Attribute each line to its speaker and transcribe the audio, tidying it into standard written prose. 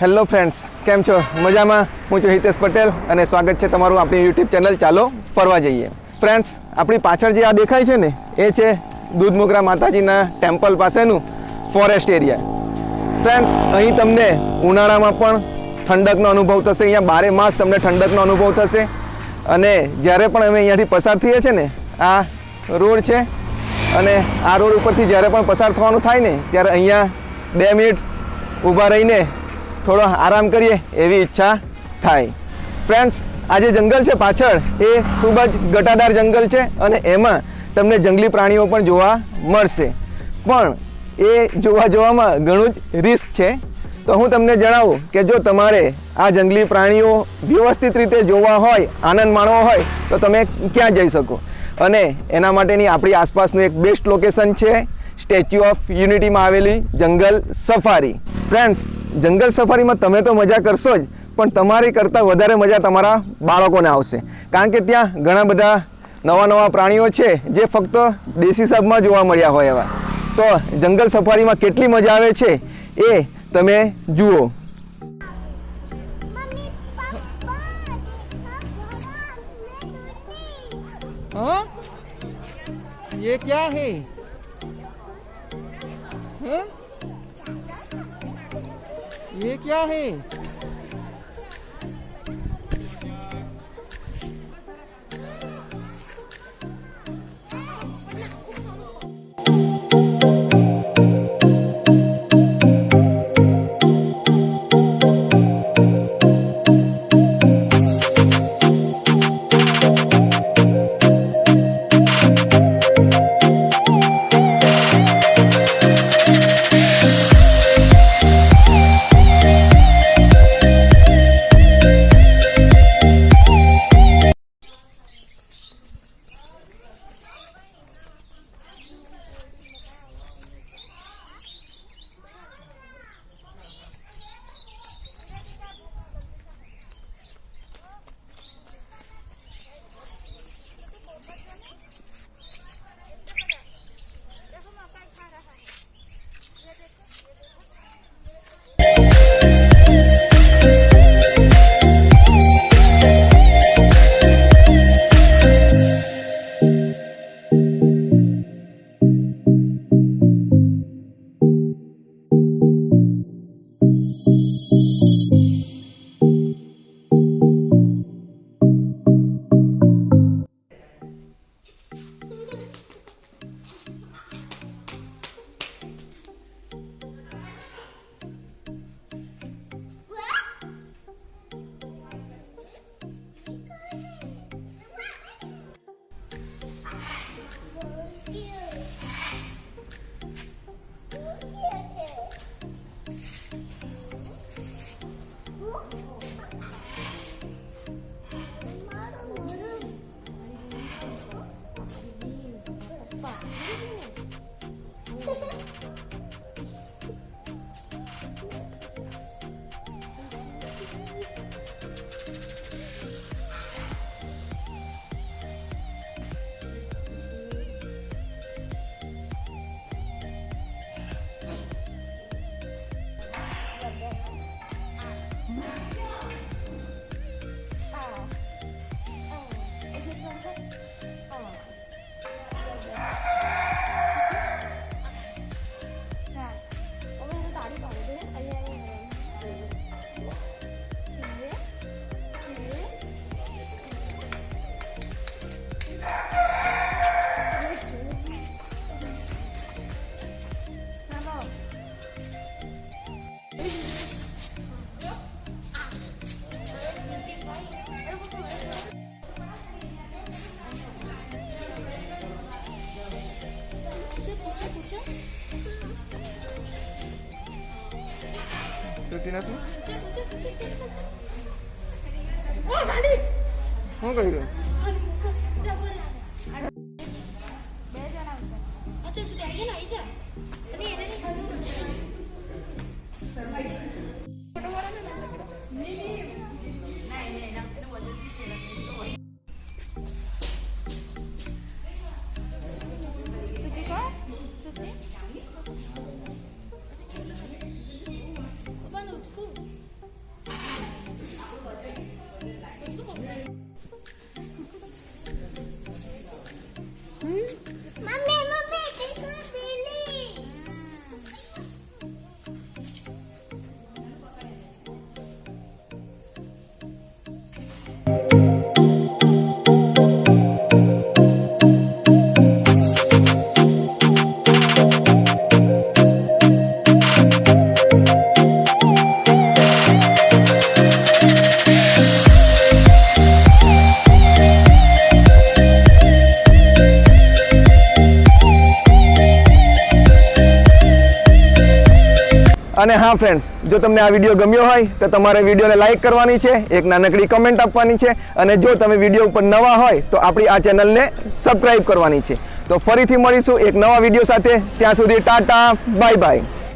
Speaker 1: Hello friends, કેમ છો? મજામાં? હું છું હિતેશ પટેલ અને સ્વાગત છે તમારું આપણી યુટ્યુબ ચેનલ ચાલો ફરવા જઈએ. ફ્રેન્ડ્સ, આપણી પાછળ જે આ દેખાય છે ને એ છે દૂધમોગરા માતાજીના ટેમ્પલ પાસેનું ફોરેસ્ટ એરિયા. ફ્રેન્ડ્સ, અહીં તમને ઉનાળામાં પણ ઠંડકનો અનુભવ થશે. અહીંયા બારે માસ તમને ઠંડકનો અનુભવ થશે. અને જ્યારે પણ અમે અહીંયાથી પસાર થઈએ છીએ ને, આ રોડ છે અને આ રોડ ઉપરથી જ્યારે પણ પસાર થવાનું થાય ને ત્યારે અહીંયા 2 મિનિટ ઊભા રહીને થોડો આરામ કરીએ એવી ઈચ્છા થાય. ફ્રેન્ડ્સ, આ જે જંગલ છે પાછળ એ ખૂબ જ ઘટાદાર જંગલ છે અને એમાં તમને જંગલી પ્રાણીઓ પણ જોવા મળશે. પણ એ જોવામાં ઘણું જ રિસ્ક છે. તો હું તમને જણાવું કે જો તમારે આ જંગલી પ્રાણીઓ વ્યવસ્થિત રીતે જોવા હોય, આનંદ માણવો હોય તો તમે ક્યાં જઈ શકો. અને એના માટેની આપણી આસપાસનું એક બેસ્ટ લોકેશન છે સ્ટેચ્યુ ઓફ યુનિટીમાં આવેલી જંગલ સફારી. ફ્રેન્ડ્સ, જંગલ સફારીમાં તમે તો મજા કરશો જ, પણ તમારી કરતાં વધારે મજા તમારા બાળકોને આવશે. કારણ કે ત્યાં ઘણા બધા નવા પ્રાણીઓ છે જે ફક્ત દેશી સબમાં જોવા મળ્યા હોય એવા. તો જંગલ સફારીમાં કેટલી મજા આવે છે એ તમે જુઓ. हाँ? ये क्या है? हाँ? ये क्या है? શું કહ્યું? અને હા ફ્રેન્ડ્સ, જો તમને આ વિડીયો ગમ્યો હોય તો તમારે વિડીયોને લાઇક કરવાની છે, એક નાનકડી કમેન્ટ આપવાની છે, અને જો તમે વિડીયો ઉપર નવા હોય તો આપણી આ ચેનલને સબસ્ક્રાઈબ કરવાની છે. તો ફરીથી મળીશું એક નવા વિડીયો સાથે. ત્યાં સુધી ટાટા, બાય બાય.